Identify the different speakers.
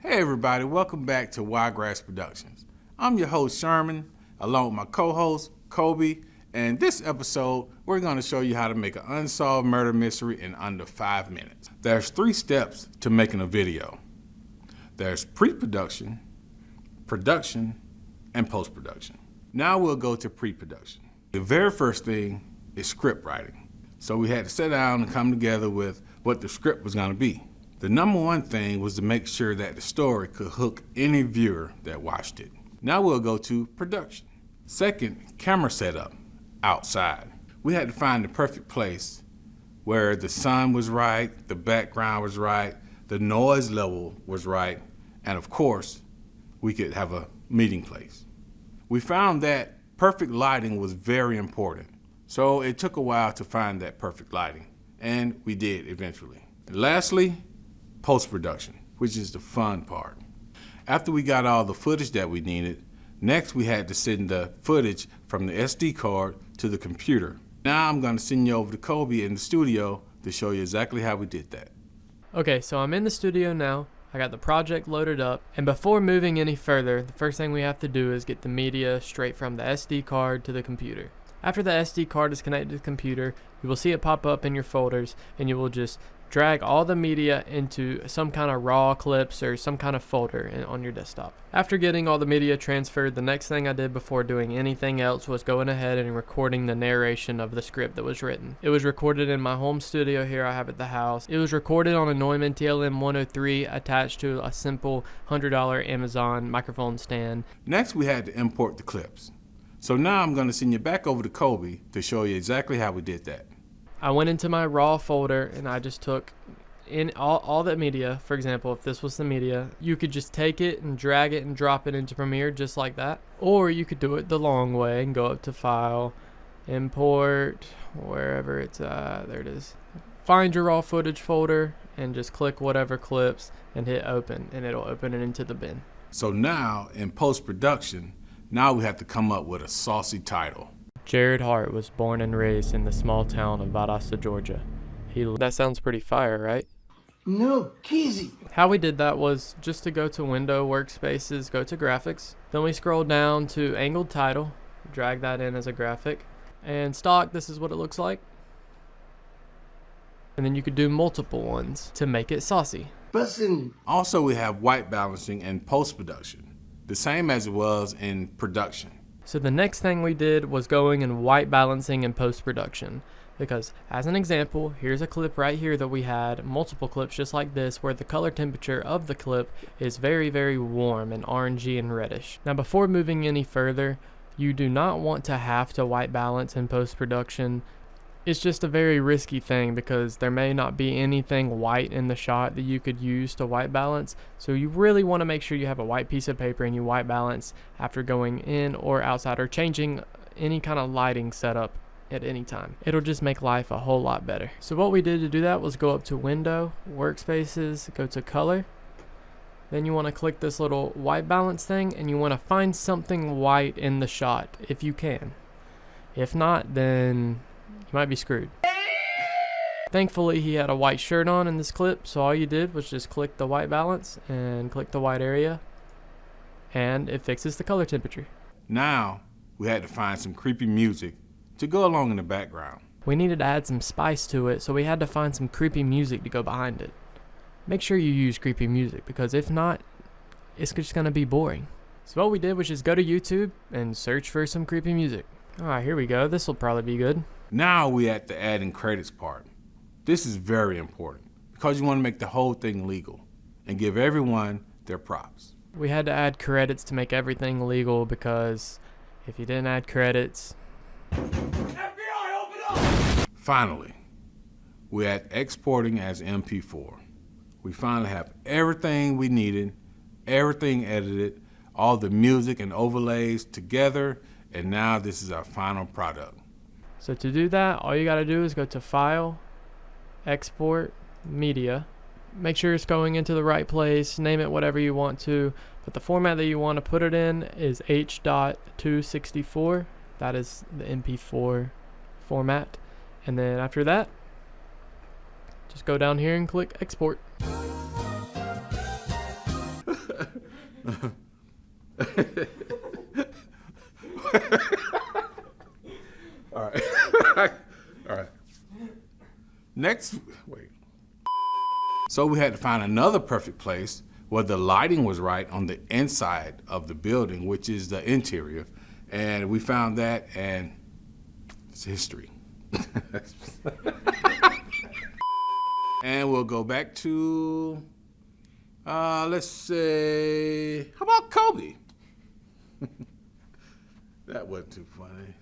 Speaker 1: Hey everybody, welcome back to Wiregrass Productions. I'm your host Sherman, along with my co-host Kobe, and this episode we're going to show you how to make an unsolved murder mystery in under 5 minutes. There's 3 steps to making a video. There's pre-production, production, and post-production. Now we'll go to pre-production. The very first thing is script writing. So we had to sit down and come together with what the script was going to be. The number one thing was to make sure that the story could hook any viewer that watched it. Now we'll go to production. Second, camera setup, outside. We had to find the perfect place where the sun was right, the background was right, the noise level was right, and of course, we could have a meeting place. We found that perfect lighting was very important, so it took a while to find that perfect lighting, and we did eventually. And lastly, post-production, which is the fun part. After we got all the footage that we needed, next we had to send the footage from the SD card to the computer. Now I'm going to send you over to Kobe in the studio to show you exactly how we did that.
Speaker 2: Okay, so I'm in the studio now. I got the project loaded up, and before moving any further, the first thing we have to do is get the media straight from the SD card to the computer. After the SD card is connected to the computer, you will see it pop up in your folders, and you will just drag all the media into some kind of raw clips or some kind of folder on your desktop. After getting all the media transferred, the next thing I did before doing anything else was going ahead and recording the narration of the script that was written. It was recorded in my home studio here I have at the house. It was recorded on a Neumann TLM 103 attached to a simple $100 Amazon microphone stand.
Speaker 1: Next we had to import the clips. So now I'm going to send you back over to Kobe to show you exactly how we did that.
Speaker 2: I went into my raw folder and I just took in all that media. For example, if this was the media, you could just take it and drag it and drop it into Premiere just like that. Or you could do it the long way and go up to File, Import, wherever it's there it is. Find your raw footage folder and just click whatever clips and hit open, and it'll open it into the bin.
Speaker 1: So now in post-production, now we have to come up with a saucy title.
Speaker 2: Jared Hart was born and raised in the small town of Valdosta, Georgia. That sounds pretty fire, right?
Speaker 3: No, Keezy.
Speaker 2: How we did that was just to go to Window, Workspaces, go to Graphics. Then we scroll down to Angled Title, drag that in as a graphic. And stock, this is what it looks like. And then you could do multiple ones to make it saucy.
Speaker 3: Bussin'.
Speaker 1: Also, we have white balancing in post-production, the same as it was in production.
Speaker 2: So the next thing we did was going and white balancing in post-production. Because as an example, here's a clip right here that we had, multiple clips just like this, where the color temperature of the clip is very, very warm and orangey and reddish. Now before moving any further, you do not want to have to white balance in post-production. It's just a very risky thing because there may not be anything white in the shot that you could use to white balance. So you really want to make sure you have a white piece of paper and you white balance after going in or outside or changing any kind of lighting setup at any time. It'll just make life a whole lot better. So what we did to do that was go up to Window, Workspaces, go to Color. Then you want to click this little white balance thing and you want to find something white in the shot if you can. If not, then might be screwed. Thankfully he had a white shirt on in this clip, so all you did was just click the white balance and click the white area and it fixes the color temperature.
Speaker 1: Now we had to find some creepy music to go along in the background.
Speaker 2: We needed to add some spice to it, so we had to find some creepy music to go behind it. Make sure you use creepy music because if not, it's just going to be boring. So what we did was just go to YouTube and search for some creepy music. Alright, here we go. This will probably be good.
Speaker 1: Now we at the adding credits part. This is very important because you want to make the whole thing legal and give everyone their props.
Speaker 2: We had to add credits to make everything legal because if you didn't add credits...
Speaker 1: FBI, open up! Finally, we're at exporting as MP4. We finally have everything we needed, everything edited, all the music and overlays together, and now this is our final product.
Speaker 2: So to do that, all you got to do is go to File, Export, Media. Make sure it's going into the right place, name it whatever you want to, but the format that you want to put it in is H.264. That is the MP4 format. And then after that, just go down here and click Export.
Speaker 1: All right. All right. Next, wait. So we had to find another perfect place where the lighting was right on the inside of the building, which is the interior. And we found that, and it's history. And we'll go back to, let's say, how about Kobe? That wasn't too funny.